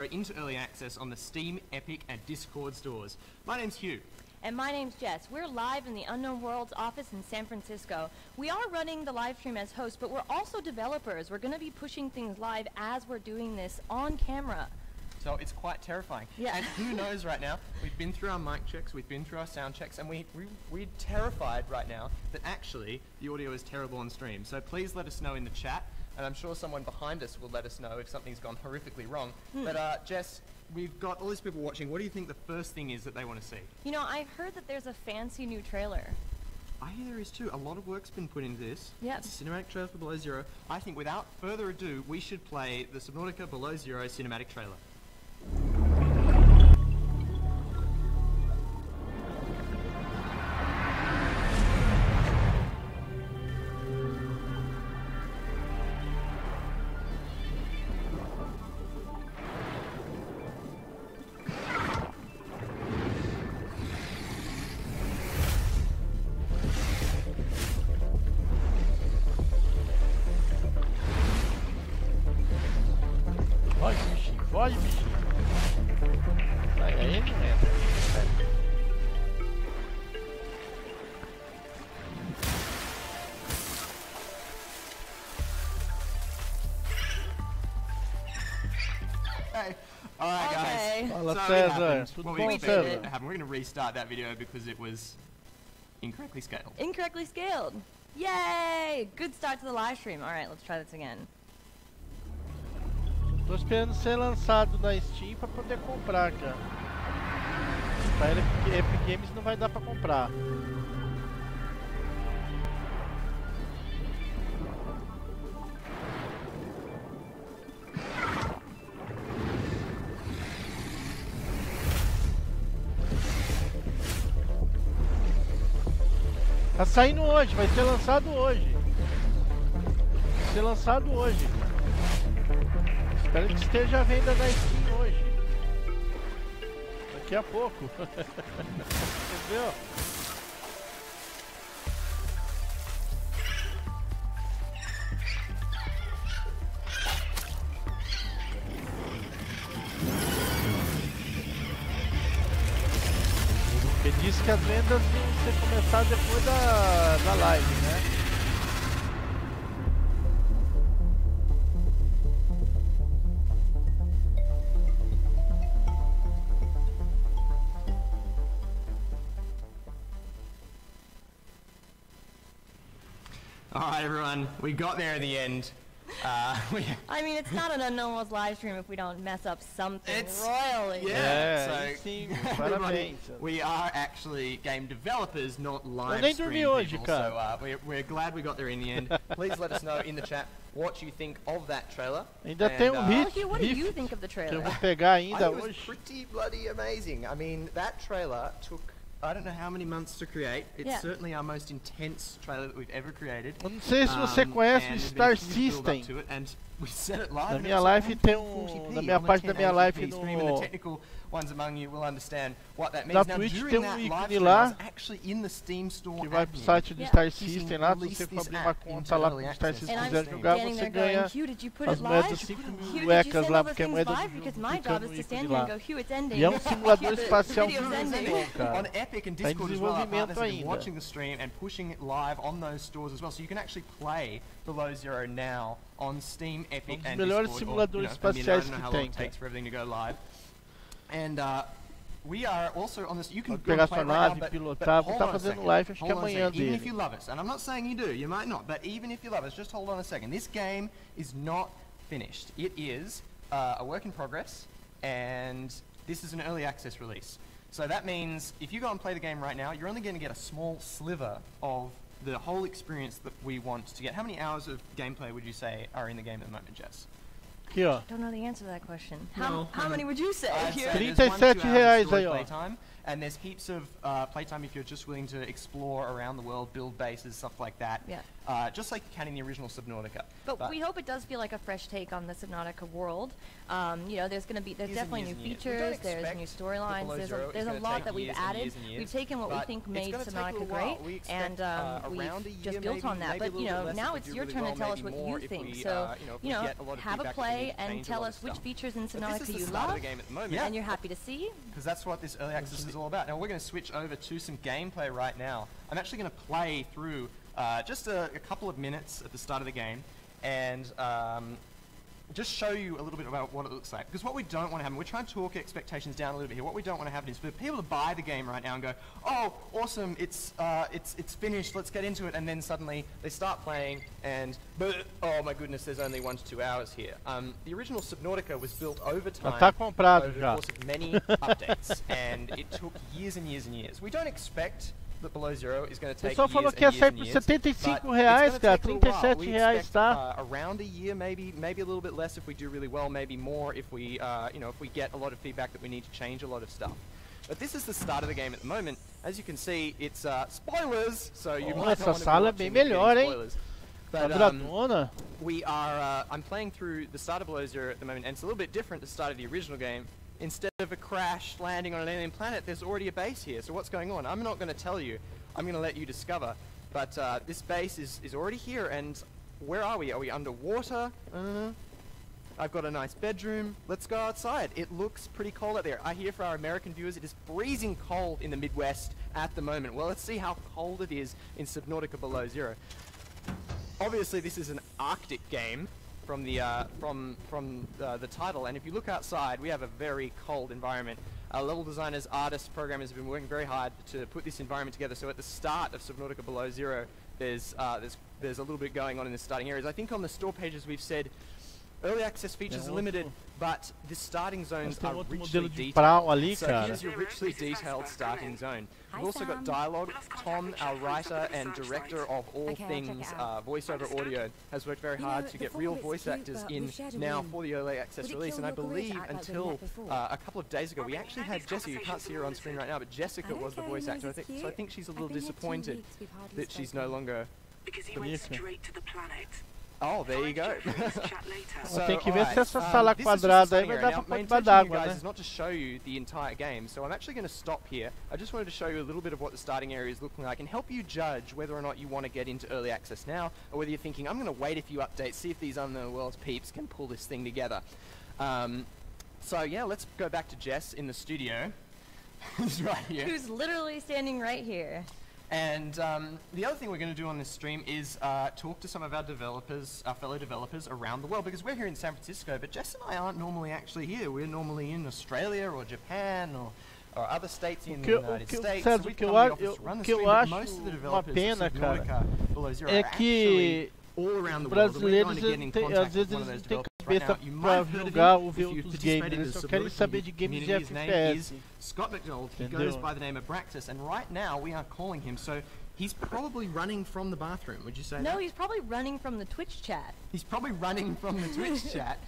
into early access on the Steam, Epic, and Discord stores. My name's Hugh. And my name's Jess. We're live in the Unknown Worlds office in San Francisco. We are running the live stream as hosts, but we're also developers. We're going to be pushing things live as we're doing this on camera. So it's quite terrifying. Yeah. And who knows right now, we've been through our mic checks, we've been through our sound checks, and we're terrified right now that actually the audio is terrible on stream. So please let us know in the chat, and I'm sure someone behind us will let us know if something's gone horrifically wrong. But Jess, we've got all these people watching. What do you think the first thing is that they want to see? You know, I've heard that there's a fancy new trailer. I hear there is too. A lot of work's been put into this. Yeah. It's a cinematic trailer for Below Zero. I think without further ado, we should play the Subnautica Below Zero cinematic trailer. Vai, bichinho, vai, bichinho. Aí não entra. Hey. Alright Okay. guys. Fala, So it César. happened. Tudo What bom, we expected César? to happen. We're going to restart that video because it was incorrectly scaled. Incorrectly scaled. Yay! Good start to the live stream. Alright, let's try this again. Tô esperando ser lançado na Steam pra poder comprar, cara. Pra Epic Games não vai dar pra comprar. Tá saindo hoje, vai ser lançado hoje. Vai ser lançado hoje. Espero que esteja à venda na Steam hoje. Daqui a pouco. Entendeu? Porque disse que as vendas vão ser começar depois da live, né? Alright everyone, we got there in the end. I mean, it's not an Unknown Worlds live stream if we don't mess up something It's- royally. Yeah, É, so sim, everybody, parabéns. we are actually game developers, not live nem stream dormi hoje, people, cara. so we're glad we got there in the end. Please let us know in the chat what you think of that trailer. Ainda And, tem Oh, hit Hugh, what do you Rift think of the que eu trailer? vou pegar I ainda think it was hoje. pretty bloody amazing. I mean, that trailer took, I don't know how many months to create. It's Yeah. certainly our most intense trailer that we've ever created. Eu não sei se você conhece o and there's Star been a huge build-up System. to it, and we set it live Na and minha it's live on tem 440p na minha on the parte da minha 1080p live stream, and the no technical ones among you will understand what that means. Na Now, Twitch during tem that ícone live stream, lá I was actually in the Steam store que vai pro admin. site do Yeah. Star Using System lá, se release você for this abrir uma app conta into lá early pro Star access. System And se I'm quiser jogar, standing você there ganha going, Hugh, did you put as it moedas live? 5 mil Hugh, did you UECas send lá, all the porque é things moeda live? de Because jogo my job clicando is no to ícone stand here and lá. go, Hugh, it's ending. E é um simulador The espacial video's muito ending. bom, cara. On Epic and Tá em Discord as well, our partners desenvolvimento have been ainda. watching the stream and pushing it live on those stores as well, so you can actually play Below Zero now on Steam, Epic, dos and melhores Discord. simuladores I mean, I espaciais don't know que how tem, long it takes for everything to go live. And we are also on this. You can Pode go and pegar play sua it right now, nave, but pilotar, vou hold tá on a fazendo second. live, acho que Hold on a amanhã second. Even if dele. you love us, and I'm not saying you do, you might not, but even if you love us, just hold on a second. This game is not finished. It is a work in progress, and this is an early access release. So that means if you go and play the game right now, you're only going to get a small sliver of the whole experience that we want to get. How many hours of gameplay would you say are in the game at the moment, Jess? Aqui, ó. Don't know the answer to that question. No, How many would you say? I'd Hugh? say there's 1 to 2 37 hours reais story aí, ó. playtime, and there's heaps of playtime if you're just willing to explore around the world, build bases, stuff like that. Yeah. just like you can in the original Subnautica. But we hope it does feel like a fresh take on the Subnautica world. You know, there's definitely new features, there's new storylines, there's a lot that we've added. We've taken what we think made Subnautica great, and we've just built on that. But you know, now it's your turn to tell us what you think. So you know, have a play and tell us which features in Subnautica you love and you're happy to see. Because that's what this early access is all about. Now we're going to switch over to some gameplay right now. I'm actually going to play through just a couple of minutes at the start of the game and just show you a little bit about what it looks like. Because what we don't want to happen, we're trying to talk expectations down a little bit here. What we don't want to happen is for people to buy the game right now and go, oh, awesome, it's finished, let's get into it, and then suddenly they start playing and, oh my goodness, there's only 1 to 2 hours here. The original Subnautica was built over time, over the course of many updates, and it took years and years and years. We don't expect that Below Zero is going to take years and years, but it's going to take a while. Around a year, maybe a little bit less if we do really well, maybe more if we, you know, if we get a lot of feedback that we need to change a lot of stuff. But this is the start of the game at the moment. As you can see, it's spoilers, so you might not want to be watching spoilers. But we are, I'm playing through the start of Below Zero at the moment, and it's a little bit different to the start of the original game. Instead of a crash landing on an alien planet, there's already a base here. So what's going on? I'm not going to tell you. I'm going to let you discover. But this base is already here, and where are we? Are we underwater? I've got a nice bedroom. Let's go outside. It looks pretty cold out there. I hear for our American viewers it is freezing cold in the Midwest at the moment. Well, let's see how cold it is in Subnautica Below Zero. Obviously, this is an Arctic game from the title, and if you look outside, we have a very cold environment. Our level designers, artists, programmers have been working very hard to put this environment together. So at the start of Subnautica Below Zero, there's a little bit going on in the starting areas. I think on the store pages we've said early access features are limited, but the starting zones are richly detailed. So here's your richly detailed starting zone. We've also got dialogue. Tom, our writer and director of all things voiceover audio, has worked very hard to get real voice actors in now for the early access release. And I believe until a couple of days ago, we actually had Jessie. You can't see her on screen right now, but Jessica was the voice actor. So I think she's a little disappointed that she's no longer. Because he went straight to the planet. Oh, there you go. So, tem que ver se essa sala quadrada aí vai dar pra pôr debaixo d'água, né? Is not to show you the entire game, so I'm actually going to stop here. I just wanted to show you a little bit of what the starting area is looking like and help you judge whether or not you want to get into early access now, or whether you're thinking, I'm going to wait a few updates, see if these Unknown Worlds peeps can pull this thing together. So yeah, let's go back to Jess in the studio. Who's right here. Who's literally standing right here. And the other thing we're going to do on this stream is talk to some of our developers, our fellow developers around the world, because we're here in San Francisco, but Jess and I aren't normally actually here. We're normally in Australia or Japan or other states in the United States. So we come to the office to run the stream, but most of the developers of Subnautica Below Zero are actually all around the world. We're trying to get in contact with one of those developers right now. You might have heard of him if you've participated in the Subnautica community. His name is Scott McDonald. He goes by the name of Braxis, and right now we are calling him. So he's probably running from the bathroom. Would you say that? No, he's probably running from the Twitch chat. He's probably running from the Twitch chat.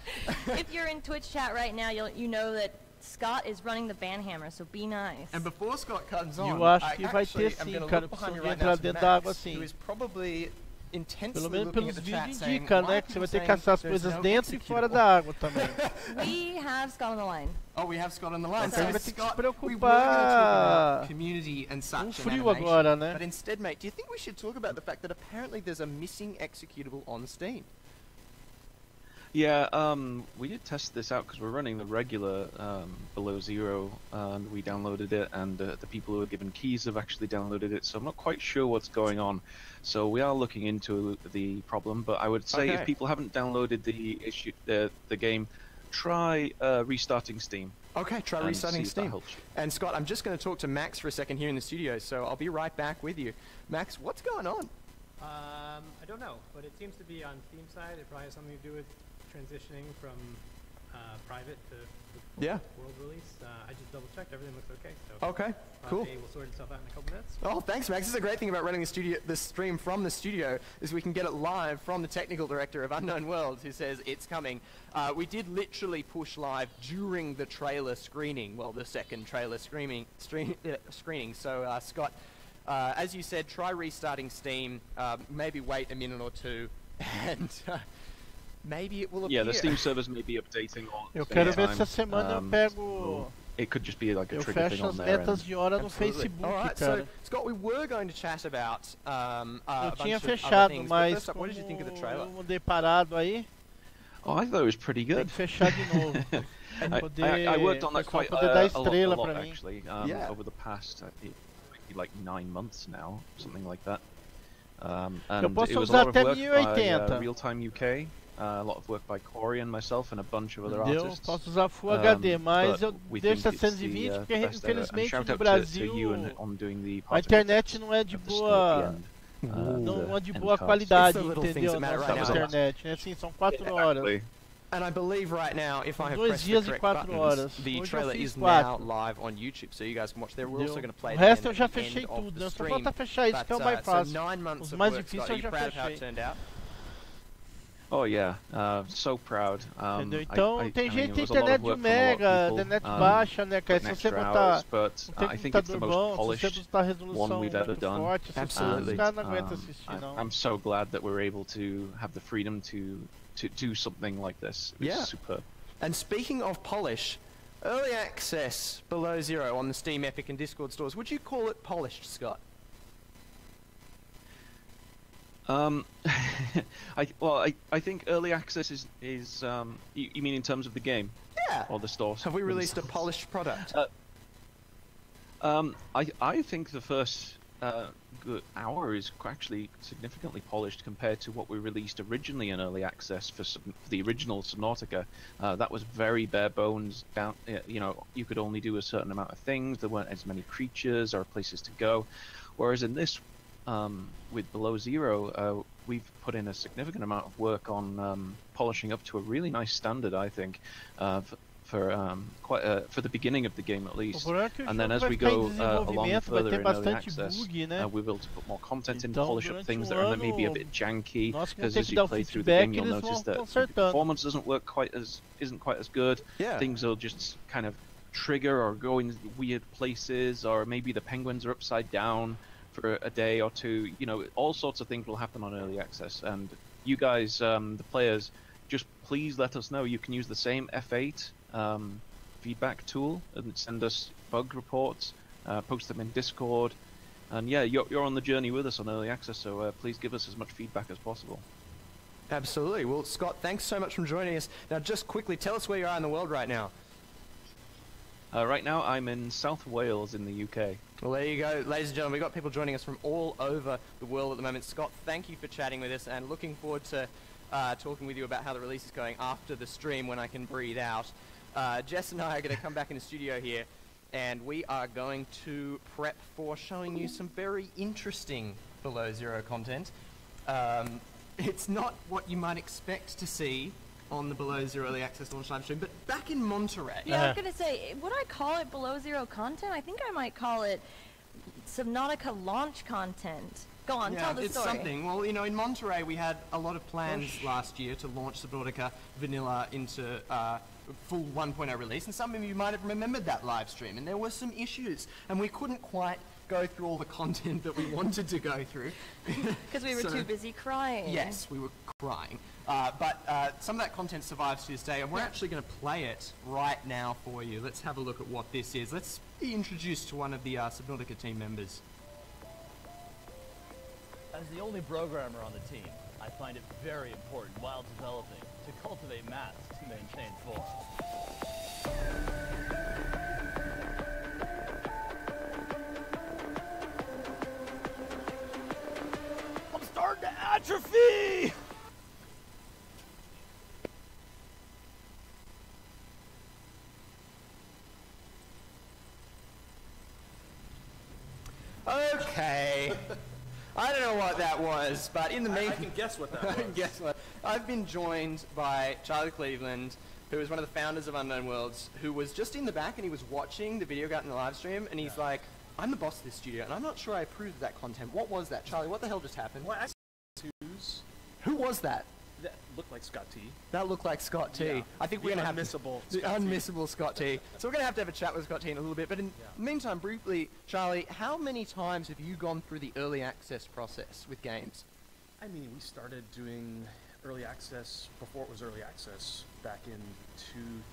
If you're in Twitch chat right now, you know that Scott is running the Banhammer, so be nice. And before Scott comes on, eu acho que vai ter sim, cara, precisa entrar dentro da água assim. Who is probably Pelo menos pelos vídeos indica, né, que você vai ter que caçar as coisas dentro e fora da água também. We have Scott on the line. Oh, we have Scott on the line. Então vai ter que se preocupar com frio agora, né? But instead, mate, do you think we should talk about the fact that apparently there's a missing executable on Steam? Yeah, we did test this out because we're running the regular Below Zero, and we downloaded it, and the people who were given keys have actually downloaded it, so I'm not quite sure what's going on. So we are looking into the problem, but I would say if people haven't downloaded the game, try restarting Steam. Okay, try restarting Steam. And Scott, I'm just going to talk to Max for a second here in the studio, so I'll be right back with you. Max, what's going on? I don't know, but it seems to be on Steam side. It probably has something to do with transitioning from private to world release. I just double checked, everything looks okay. So okay, cool. We'll sort itself out in a couple minutes. Oh, thanks, Max. This is a great thing about running the stream from the studio, is we can get it live from the technical director of Unknown Worlds, who says it's coming. We did literally push live during the trailer screening, well, the second trailer screening. So Scott, as you said, try restarting Steam, maybe wait a minute or two, and maybe it will appear. Yeah, the Steam servers may be updating on Eu quero ver essa semana eu pego... It could just be like a eu trigger fecho thing on as there. metas de hora no Facebook, Alright, cara. so, Scott, we were going to chat about eu tinha fechado, mas what did you think of the trailer? Eu mudei parado aí. Oh, I thought it was pretty good. Tem que fechar de novo. I worked on that quite a lot actually, over the past like 9 months now, something like that. And it was a lot of work by Real Time UK, a lot of work by Corey and myself and a bunch of other artists. Posso usar Full HD, mas eu deixo 720 porque infelizmente no Brasil a internet não é de boa. Não é de boa qualidade, entendeu? Nossa internet, né? Assim, são 4 horas. And I believe right now, if I have pressed the correct buttons, the trailer is now live on YouTube, so you guys can watch there. We're also going to play o resto eu já fechei tudo, só falta fechar isso que é o mais fácil. Os mais difíceis eu já fechei. Oh yeah, so proud. Entendeu? Então tem gente que tem internet de 1 mega, internet baixa, né, cara? Se você botar um computador bom, se você botar resolução muito forte, os caras não aguentam assistir, não. I'm so glad that we're able to have the freedom to do something like this. It's superb. And speaking of polish, early access Below Zero on the Steam, Epic and Discord stores, would you call it polished, Scott? I think early access is you mean in terms of the game? Yeah. Or the stores? Have we released a polished product? I think the first good hour is actually significantly polished compared to what we released originally in early access for the original Subnautica. That was very bare bones. Down, you know, you could only do a certain amount of things. There weren't as many creatures or places to go. Whereas in this, with Below Zero, we've put in a significant amount of work on polishing up to a really nice standard, I think, for the beginning of the game at least. And then as we go along further in early access, we're able to put more content in, polish up things that are maybe a bit janky, because as you play through the game, you'll notice that the performance doesn't work isn't quite as good. Things will just kind of trigger or go in weird places, or maybe the penguins are upside down for a day or two. You know, all sorts of things will happen on early access, and you guys, the players, just please let us know. You can use the same F8 feedback tool and send us bug reports, post them in Discord, and yeah, you're on the journey with us on early access, so please give us as much feedback as possible. Absolutely. Well, Scott, thanks so much for joining us. Now, just quickly, tell us where you are in the world right now. Right now, I'm in South Wales in the UK. Well, there you go, ladies and gentlemen. We've got people joining us from all over the world at the moment. Scott, thank you for chatting with us, and looking forward to talking with you about how the release is going after the stream when I can breathe out. Jess and I are going to come back in the studio here, and we are going to prep for showing you some very interesting Below Zero content. It's not what you might expect to see on the Below Zero Early Access launch live stream, but back in Monterey. Yeah, I was going to say, would I call it Below Zero content? I think I might call it Subnautica launch content. Go on, tell the story. It's something. Well, you know, in Monterey we had a lot of plans last year to launch Subnautica Vanilla into full 1.0 release, and some of you might have remembered that live stream, and there were some issues, and we couldn't quite go through all the content that we wanted to go through. Because we were too busy crying. Yes, we were crying. But some of that content survives to this day, and we're actually going to play it right now for you. Let's have a look at what this is. Let's be introduced to one of the Subnautica team members. As the only programmer on the team, I find it very important while developing to cultivate maths to maintain form. I'm starting to atrophy! Okay. I don't know what that was, but in the meantime... I can guess what that was. I can guess what. I've been joined by Charlie Cleveland, who is one of the founders of Unknown Worlds, who was just in the back and he was watching the video out in the live stream, and he's like, I'm the boss of this studio, and I'm not sure I approved of that content. What was that? Charlie, what the hell just happened? What? Who was that? That looked like Scott T. That looked like Scott T. Yeah. I think we're going to have the unmissable Scott T. So we're going to have a chat with Scott T in a little bit. But in the meantime, briefly, Charlie, how many times have you gone through the early access process with games? I mean, we started doing early access before it was early access back in 2000.